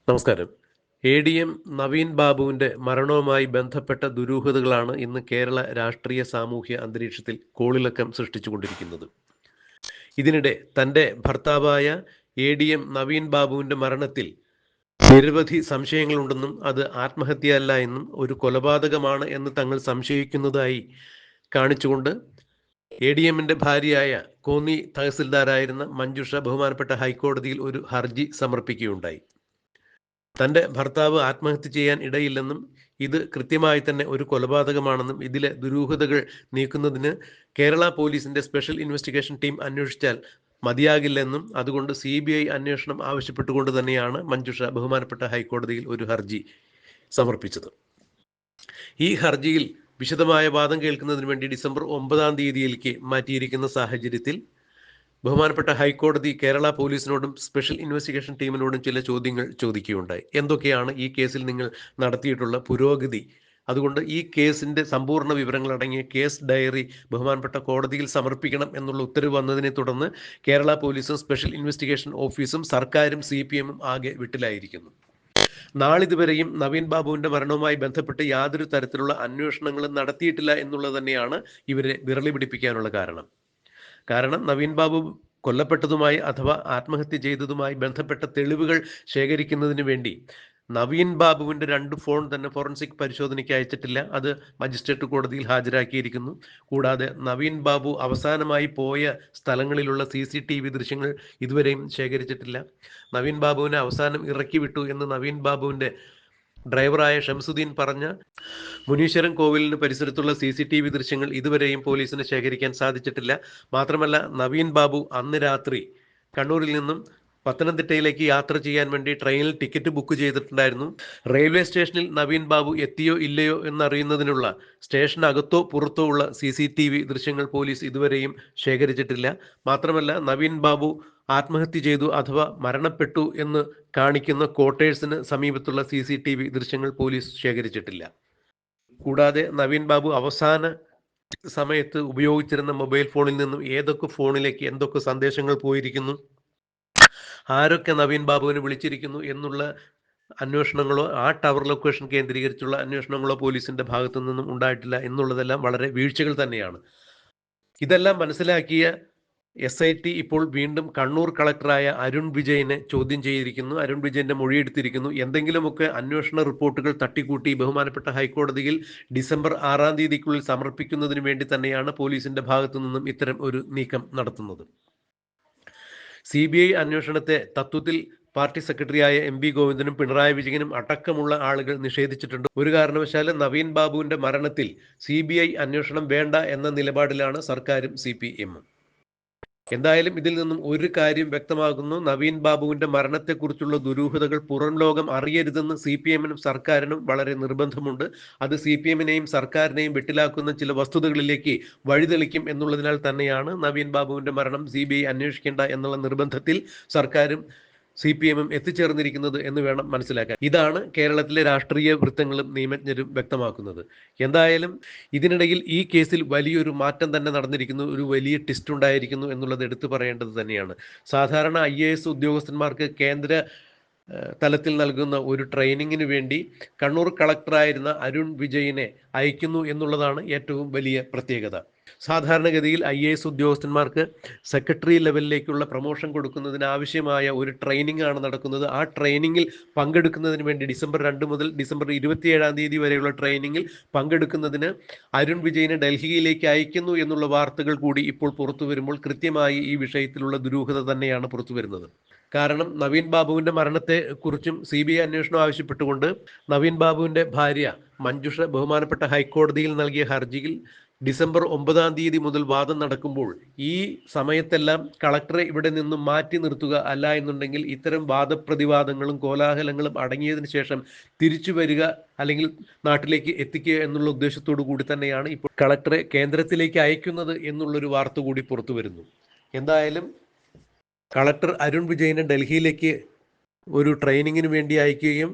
നമസ്കാരം. എ.ഡി.എം. നവീൻ ബാബുവിന്റെ മരണവുമായി ബന്ധപ്പെട്ട ദുരൂഹതകളാണ് ഇന്ന് കേരള രാഷ്ട്രീയ സാമൂഹ്യ അന്തരീക്ഷത്തിൽ കോളിളക്കം സൃഷ്ടിച്ചുകൊണ്ടിരിക്കുന്നത്. ഇതിനിടെ തന്റെ ഭർത്താവായ എ.ഡി.എം. നവീൻ ബാബുവിന്റെ മരണത്തിൽ നിരവധി സംശയങ്ങളുണ്ടെന്നും അത് ആത്മഹത്യയല്ല എന്നും ഒരു കൊലപാതകമാണ് എന്ന് തങ്ങൾ സംശയിക്കുന്നതായി കാണിച്ചുകൊണ്ട് എ.ഡി.എമ്മിന്റെ ഭാര്യയായ കോന്നി തഹസിൽദാരായിരുന്ന മഞ്ജുഷ ബഹുമാനപ്പെട്ട ഹൈക്കോടതിയിൽ ഒരു ഹർജി സമർപ്പിക്കുകയുണ്ടായി. തന്റെ ഭർത്താവ് ആത്മഹത്യ ചെയ്യാൻ ഇടയില്ലെന്നും ഇത് കൃത്യമായി തന്നെ ഒരു കൊലപാതകമാണെന്നും ഇതിലെ ദുരൂഹതകൾ നീക്കുന്നതിന് കേരള പോലീസിന്റെ സ്പെഷ്യൽ ഇൻവെസ്റ്റിഗേഷൻ ടീം അന്വേഷിച്ചാൽ മതിയാകില്ലെന്നും അതുകൊണ്ട് CBI അന്വേഷണം ആവശ്യപ്പെട്ടുകൊണ്ട് തന്നെയാണ് മഞ്ജുഷ ബഹുമാനപ്പെട്ട ഹൈക്കോടതിയിൽ ഒരു ഹർജി സമർപ്പിച്ചത്. ഈ ഹർജിയിൽ വിശദമായ വാദം കേൾക്കുന്നതിന് വേണ്ടി ഡിസംബർ 9-ാം തീയതിയിലേക്ക് മാറ്റിയിരിക്കുന്ന സാഹചര്യത്തിൽ ബഹുമാനപ്പെട്ട ഹൈക്കോടതി കേരള പോലീസിനോടും സ്പെഷ്യൽ ഇൻവെസ്റ്റിഗേഷൻ ടീമിനോടും ചില ചോദ്യങ്ങൾ ചോദിക്കുകയുണ്ടായി. എന്തൊക്കെയാണ് ഈ കേസിൽ നിങ്ങൾ നടത്തിയിട്ടുള്ള പുരോഗതി? അതുകൊണ്ട് ഈ കേസിന്റെ സമ്പൂർണ്ണ വിവരങ്ങൾ അടങ്ങിയ കേസ് ഡയറി ബഹുമാനപ്പെട്ട കോടതിയിൽ സമർപ്പിക്കണം എന്നുള്ള ഉത്തരവ് വന്നതിനെ തുടർന്ന് കേരള പോലീസും സ്പെഷ്യൽ ഇൻവെസ്റ്റിഗേഷൻ ഓഫീസും സർക്കാരും CPM-ഉം ആകെ വിട്ടിലായിരിക്കുന്നു. നാളിതുവരെയും നവീൻ ബാബുവിന്റെ മരണവുമായി ബന്ധപ്പെട്ട് യാതൊരു തരത്തിലുള്ള അന്വേഷണങ്ങളും നടത്തിയിട്ടില്ല എന്നുള്ളത് തന്നെയാണ് ഇവരെ വിരളി പിടിപ്പിക്കാനുള്ള കാരണം നവീൻ ബാബു കൊല്ലപ്പെട്ടതുമായി അഥവാ ആത്മഹത്യ ചെയ്തതുമായി ബന്ധപ്പെട്ട തെളിവുകൾ ശേഖരിക്കുന്നതിന് വേണ്ടി നവീൻ ബാബുവിന്റെ 2 ഫോൺ തന്നെ ഫോറൻസിക് പരിശോധനയ്ക്ക് അയച്ചിട്ടില്ല. അത് മജിസ്ട്രേറ്റ് കോടതിയിൽ ഹാജരാക്കിയിരിക്കുന്നു. കൂടാതെ നവീൻ ബാബു അവസാനമായി പോയ സ്ഥലങ്ങളിലുള്ള CCTV ദൃശ്യങ്ങൾ ഇതുവരെയും ശേഖരിച്ചിട്ടില്ല. നവീൻ ബാബുവിനെ അവസാനം ഇറക്കി വിട്ടു എന്ന് നവീൻ ബാബുവിന്റെ ഡ്രൈവറായ ഷംസുദ്ദീൻ പറഞ്ഞ മുനീശ്വരൻ കോവിലിന് പരിസരത്തുള്ള CCTV ദൃശ്യങ്ങൾ ഇതുവരെയും പോലീസിന് ശേഖരിക്കാൻ സാധിച്ചിട്ടില്ല. മാത്രമല്ല നവീൻ ബാബു അന്ന് രാത്രി കണ്ണൂരിൽ നിന്നും പത്തനംതിട്ടയിലേക്ക് യാത്ര ചെയ്യാൻ വേണ്ടി ട്രെയിനിൽ ടിക്കറ്റ് ബുക്ക് ചെയ്തിട്ടുണ്ടായിരുന്നു. റെയിൽവേ സ്റ്റേഷനിൽ നവീൻ ബാബു എത്തിയോ ഇല്ലയോ എന്നറിയുന്നതിനുള്ള സ്റ്റേഷനകത്തോ പുറത്തോ ഉള്ള CCTV ദൃശ്യങ്ങൾ പോലീസ് ഇതുവരെയും ശേഖരിച്ചിട്ടില്ല. മാത്രമല്ല നവീൻ ബാബു ആത്മഹത്യ ചെയ്തു അഥവാ മരണപ്പെട്ടു എന്ന് കാണിക്കുന്ന ക്വാർട്ടേഴ്സിന് സമീപത്തുള്ള CCTV ദൃശ്യങ്ങൾ പോലീസ് ശേഖരിച്ചിട്ടില്ല. കൂടാതെ നവീൻ ബാബു അവസാന സമയത്ത് ഉപയോഗിച്ചിരുന്ന മൊബൈൽ ഫോണിൽ നിന്നും ഏതൊക്കെ ഫോണിലേക്ക് എന്തൊക്കെ സന്ദേശങ്ങൾ പോയിരിക്കുന്നു, ആരൊക്കെ നവീൻ ബാബുവിനെ വിളിച്ചിരിക്കുന്നു എന്നുള്ള അന്വേഷണങ്ങളോ ആ ടവർ ലൊക്കേഷൻ കേന്ദ്രീകരിച്ചുള്ള അന്വേഷണങ്ങളോ പോലീസിന്റെ ഭാഗത്തു നിന്നും ഉണ്ടായിട്ടില്ല എന്നുള്ളതെല്ലാം വളരെ വീഴ്ചകൾ തന്നെയാണ്. ഇതെല്ലാം മനസ്സിലാക്കിയ SIT ഇപ്പോൾ വീണ്ടും കണ്ണൂർ കളക്ടറായ അരുൺ വിജയനെ ചോദ്യം ചെയ്തിരിക്കുന്നു. അരുൺ വിജയന്റെ മൊഴിയെടുത്തിരിക്കുന്നു. എന്തെങ്കിലുമൊക്കെ അന്വേഷണ റിപ്പോർട്ടുകൾ തട്ടിക്കൂട്ടി ബഹുമാനപ്പെട്ട ഹൈക്കോടതിയിൽ ഡിസംബർ 6-ാം തീയതിക്കുള്ളിൽ സമർപ്പിക്കുന്നതിന് വേണ്ടി തന്നെയാണ് പോലീസിന്റെ ഭാഗത്തു നിന്നും ഇത്തരം ഒരു നീക്കം നടത്തുന്നത്. CBI അന്വേഷണത്തെ തത്വത്തിൽ പാർട്ടി സെക്രട്ടറിയായ MV ഗോവിന്ദനും പിണറായി വിജയനും അടക്കമുള്ള ആളുകൾ നിഷേധിച്ചിട്ടുണ്ട്. ഒരു കാരണവശാലും നവീൻ ബാബുവിന്റെ മരണത്തിൽ CBI അന്വേഷണം വേണ്ട എന്ന നിലപാടിലാണ് സർക്കാരും CPM-ഉം. എന്തായാലും ഇതിൽ നിന്നും ഒരു കാര്യം വ്യക്തമാകുന്നു, നവീൻ ബാബുവിന്റെ മരണത്തെക്കുറിച്ചുള്ള ദുരൂഹതകൾ പുറം ലോകം അറിയരുതെന്ന് CPM-നും സർക്കാരിനും വളരെ നിർബന്ധമുണ്ട്. അത് CPM-നെയും സർക്കാരിനെയും വെട്ടിലാക്കുന്ന ചില വസ്തുതകളിലേക്ക് വഴിതെളിക്കും എന്നുള്ളതിനാൽ തന്നെയാണ് നവീൻ ബാബുവിന്റെ മരണം CBI അന്വേഷിക്കേണ്ട എന്നുള്ള നിർബന്ധത്തിൽ സർക്കാരും CPM-ഉം എത്തിച്ചേർന്നിരിക്കുന്നത് എന്ന് വേണം മനസ്സിലാക്കാൻ. ഇതാണ് കേരളത്തിലെ രാഷ്ട്രീയ വൃത്തങ്ങളും നിയമജ്ഞരും വ്യക്തമാക്കുന്നത്. എന്തായാലും ഇതിനിടയിൽ ഈ കേസിൽ വലിയൊരു മാറ്റം തന്നെ നടന്നിരിക്കുന്നു, ഒരു വലിയ ട്വിസ്റ്റ് ഉണ്ടായിരിക്കുന്നു എന്നുള്ളത് എടുത്തു പറയേണ്ടത് തന്നെയാണ്. സാധാരണ IAS ഉദ്യോഗസ്ഥന്മാർക്ക് കേന്ദ്ര തലത്തിൽ നൽകുന്ന ഒരു ട്രെയിനിങ്ങിന് വേണ്ടി കണ്ണൂർ കളക്ടറായിരുന്ന അരുൺ വിജയനെ അയക്കുന്നു എന്നുള്ളതാണ് ഏറ്റവും വലിയ പ്രത്യേകത. സാധാരണഗതിയിൽ IAS ഉദ്യോഗസ്ഥന്മാർക്ക് സെക്രട്ടറി ലെവലിലേക്കുള്ള പ്രൊമോഷൻ കൊടുക്കുന്നതിന് ആവശ്യമായ ഒരു ട്രെയിനിങ് ആണ് നടക്കുന്നത്. ആ ട്രെയിനിങ്ങിൽ പങ്കെടുക്കുന്നതിന് വേണ്ടി ഡിസംബർ 2 മുതൽ ഡിസംബർ 27-ാം തീയതി വരെയുള്ള ട്രെയിനിങ്ങിൽ പങ്കെടുക്കുന്നതിന് അരുൺ വിജയനെ ഡൽഹിയിലേക്ക് അയക്കുന്നു എന്നുള്ള വാർത്തകൾ കൂടി ഇപ്പോൾ പുറത്തു വരുമ്പോൾ കൃത്യമായി ഈ വിഷയത്തിലുള്ള ദുരൂഹത തന്നെയാണ് പുറത്തു വരുന്നത്. കാരണം നവീൻ ബാബുവിന്റെ മരണത്തെ കുറിച്ചും CBI അന്വേഷണം ആവശ്യപ്പെട്ടുകൊണ്ട് നവീൻ ബാബുവിന്റെ ഭാര്യ മഞ്ജുഷ ബഹുമാനപ്പെട്ട ഹൈക്കോടതിയിൽ നൽകിയ ഹർജിയിൽ ഡിസംബർ 9-ാം തീയതി മുതൽ വാദം നടക്കുമ്പോൾ ഈ സമയത്തെല്ലാം കളക്ടറെ ഇവിടെ നിന്നും മാറ്റി നിർത്തുക, അല്ല എന്നുണ്ടെങ്കിൽ ഇത്തരം വാദപ്രതിവാദങ്ങളും കോലാഹലങ്ങളും അടങ്ങിയതിനു ശേഷം തിരിച്ചു വരിക അല്ലെങ്കിൽ നാട്ടിലേക്ക് എത്തിക്കുക എന്നുള്ള ഉദ്ദേശത്തോടു കൂടി തന്നെയാണ് ഇപ്പോൾ കളക്ടറെ കേന്ദ്രത്തിലേക്ക് അയക്കുന്നത് എന്നുള്ളൊരു വാർത്ത കൂടി പുറത്തു വരുന്നു. എന്തായാലും കളക്ടർ അരുൺ വിജയനെ ഡൽഹിയിലേക്ക് ഒരു ട്രെയിനിങ്ങിന് വേണ്ടി അയക്കുകയും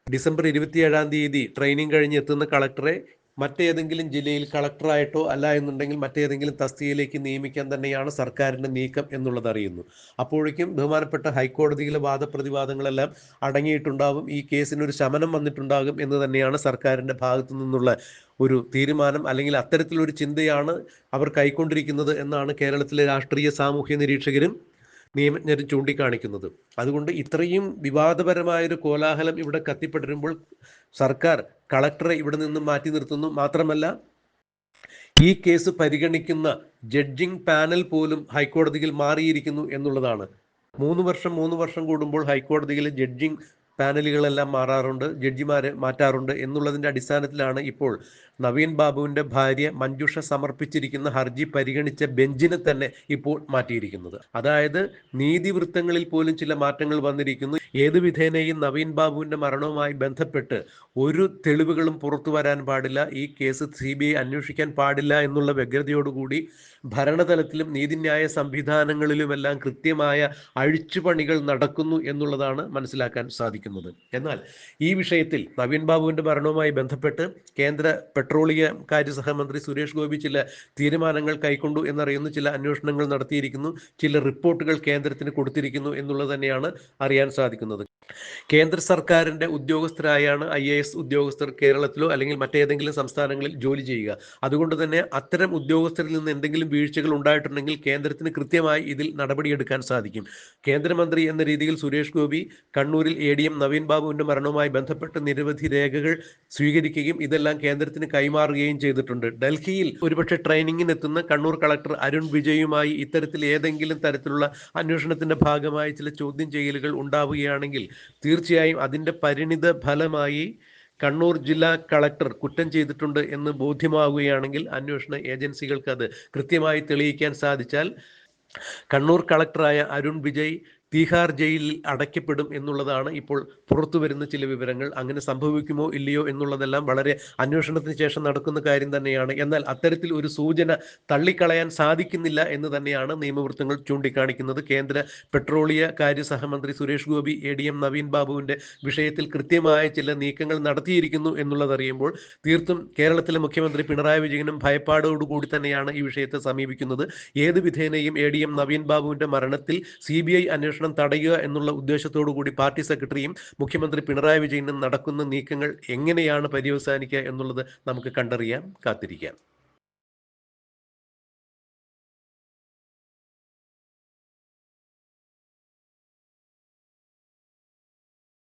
ഡിസംബർ 27-ാം തീയതി ട്രെയിനിങ് കഴിഞ്ഞ് എത്തുന്ന കളക്ടറെ മറ്റേതെങ്കിലും ജില്ലയിൽ കളക്ടറായിട്ടോ അല്ല എന്നുണ്ടെങ്കിൽ മറ്റേതെങ്കിലും തസ്തികയിലേക്ക് നിയമിക്കാൻ തന്നെയാണ് സർക്കാരിൻ്റെ നീക്കം എന്നുള്ളത് അറിയുന്നു. അപ്പോഴേക്കും ബഹുമാനപ്പെട്ട ഹൈക്കോടതിയിലെ വാദപ്രതിവാദങ്ങളെല്ലാം അടങ്ങിയിട്ടുണ്ടാവും, ഈ കേസിനൊരു ശമനം വന്നിട്ടുണ്ടാകും എന്ന് തന്നെയാണ് സർക്കാരിൻ്റെ ഭാഗത്തു നിന്നുള്ള ഒരു തീരുമാനം, അല്ലെങ്കിൽ അത്തരത്തിലൊരു ചിന്തയാണ് അവർ കൈക്കൊണ്ടിരിക്കുന്നത് എന്നാണ് കേരളത്തിലെ രാഷ്ട്രീയ സാമൂഹ്യ നിരീക്ഷകരും നിയമജ്ഞരും ചൂണ്ടിക്കാണിക്കുന്നത്. അതുകൊണ്ട് ഇത്രയും വിവാദപരമായൊരു കോലാഹലം ഇവിടെ കത്തിപ്പടരുമ്പോൾ സർക്കാർ കളക്ടറെ ഇവിടെ നിന്നും മാറ്റി നിർത്തുന്നു. മാത്രമല്ല, ഈ കേസ് പരിഗണിക്കുന്ന ജഡ്ജിംഗ് പാനൽ പോലും ഹൈക്കോടതിയിൽ മാറിയിരിക്കുന്നു എന്നുള്ളതാണ്. 3 വർഷം കൂടുമ്പോൾ ഹൈക്കോടതിയിലെ ജഡ്ജിംഗ് പാനലുകളെല്ലാം മാറാറുണ്ട്, ജഡ്ജിമാരെ മാറ്റാറുണ്ട് എന്നുള്ളതിൻ്റെ അടിസ്ഥാനത്തിലാണ് ഇപ്പോൾ നവീൻ ബാബുവിൻ്റെ ഭാര്യ മഞ്ജുഷ സമർപ്പിച്ചിരിക്കുന്ന ഹർജി പരിഗണിച്ച ബെഞ്ചിനെ തന്നെ ഇപ്പോൾ മാറ്റിയിരിക്കുന്നത്. അതായത് നീതിവൃത്തങ്ങളിൽ പോലും ചില മാറ്റങ്ങൾ വന്നിരിക്കുന്നു. ഏതു വിധേനയും നവീൻ ബാബുവിൻ്റെ മരണവുമായി ബന്ധപ്പെട്ട് ഒരു തെളിവുകളും പുറത്തു വരാൻ പാടില്ല, ഈ കേസ് CBI അന്വേഷിക്കാൻ പാടില്ല എന്നുള്ള വ്യഗ്രതയോടുകൂടി ഭരണതലത്തിലും നീതിന്യായ സംവിധാനങ്ങളിലുമെല്ലാം കൃത്യമായ അഴിച്ചുപണികൾ നടക്കുന്നു എന്നുള്ളതാണ് മനസ്സിലാക്കാൻ സാധിക്കുന്നത്. എന്നാൽ ഈ വിഷയത്തിൽ നവീൻ ബാബുവിൻ്റെ മരണവുമായി ബന്ധപ്പെട്ട് കേന്ദ്ര പെട്രോളിയം കാര്യ സഹമന്ത്രി സുരേഷ് ഗോപി ചില തീരുമാനങ്ങൾ കൈക്കൊണ്ടു എന്നറിയുന്നു, ചില അന്വേഷണങ്ങൾ നടത്തിയിരിക്കുന്നു, ചില റിപ്പോർട്ടുകൾ കേന്ദ്രത്തിന് കൊടുത്തിരിക്കുന്നു എന്നുള്ളത് തന്നെയാണ് അറിയാൻ സാധിക്കുന്നത്. കേന്ദ്ര സർക്കാരിൻ്റെ ഉദ്യോഗസ്ഥരായാണ് IAS ഉദ്യോഗസ്ഥർ കേരളത്തിലോ അല്ലെങ്കിൽ മറ്റേതെങ്കിലും സംസ്ഥാനങ്ങളിൽ ജോലി ചെയ്യുക. അതുകൊണ്ട് തന്നെ അത്തരം ഉദ്യോഗസ്ഥരിൽ നിന്ന് എന്തെങ്കിലും വീഴ്ചകൾ ഉണ്ടായിട്ടുണ്ടെങ്കിൽ കേന്ദ്രത്തിന് കൃത്യമായി ഇതിൽ നടപടിയെടുക്കാൻ സാധിക്കും. കേന്ദ്രമന്ത്രി എന്ന രീതിയിൽ സുരേഷ് ഗോപി കണ്ണൂരിൽ ADM നവീൻ ബാബുവിൻ്റെ മരണവുമായി ബന്ധപ്പെട്ട് നിരവധി രേഖകൾ സ്വീകരിക്കുകയും ഇതെല്ലാം കേന്ദ്രത്തിന് കൈമാറുകയും ചെയ്തിട്ടുണ്ട്. ഡൽഹിയിൽ ഒരുപക്ഷെ ട്രെയിനിങ്ങിന് എത്തുന്ന കണ്ണൂർ കളക്ടർ അരുൺ വിജയുമായി ഇത്തരത്തിൽ ഏതെങ്കിലും തരത്തിലുള്ള അന്വേഷണത്തിൻ്റെ ഭാഗമായി ചില ചോദ്യം ചെയ്യലുകൾ ഉണ്ടാവുകയാണെങ്കിൽ തീർച്ചയായും അതിൻ്റെ പരിണിത ഫലമായി കണ്ണൂർ ജില്ലാ കളക്ടർ കുറ്റം ചെയ്തിട്ടുണ്ട് എന്ന് ബോധ്യമാവുകയാണെങ്കിൽ അന്വേഷണ ഏജൻസികൾക്ക് അത് കൃത്യമായി തെളിയിക്കാൻ സാധിച്ചാൽ കണ്ണൂർ കളക്ടറായ അരുൺ വിജയ് തീഹാർ ജയിലിൽ അടയ്ക്കപ്പെടും എന്നുള്ളതാണ് ഇപ്പോൾ പുറത്തു വരുന്ന ചില വിവരങ്ങൾ. അങ്ങനെ സംഭവിക്കുമോ ഇല്ലയോ എന്നുള്ളതെല്ലാം വളരെ അന്വേഷണത്തിന് ശേഷം നടക്കുന്ന കാര്യം തന്നെയാണ്. എന്നാൽ അത്തരത്തിൽ ഒരു സൂചന തള്ളിക്കളയാൻ സാധിക്കുന്നില്ല എന്ന് തന്നെയാണ് നിയമവൃത്തങ്ങൾ ചൂണ്ടിക്കാണിക്കുന്നത്. കേന്ദ്ര പെട്രോളിയ കാര്യ സഹമന്ത്രി സുരേഷ് ഗോപി ADM നവീൻ ബാബുവിൻ്റെ വിഷയത്തിൽ കൃത്യമായ ചില നീക്കങ്ങൾ നടത്തിയിരിക്കുന്നു എന്നുള്ളതറിയുമ്പോൾ തീർത്തും കേരളത്തിലെ മുഖ്യമന്ത്രി പിണറായി വിജയനും ഭയപ്പാടോടുകൂടി തന്നെയാണ് ഈ വിഷയത്തെ സമീപിക്കുന്നത്. ഏത് വിധേനയും ADM നവീൻ ബാബുവിൻ്റെ മരണത്തിൽ CBI അന്വേഷണം തടയുക എന്നുള്ള ഉദ്ദേശത്തോടു കൂടി പാർട്ടി സെക്രട്ടറിയും മുഖ്യമന്ത്രി പിണറായി വിജയനും നടക്കുന്ന നീക്കങ്ങൾ എങ്ങനെയാണ് പര്യവസാനിക്കുക എന്നുള്ളത് നമുക്ക് കണ്ടറിയാം, കാത്തിരിക്കാം.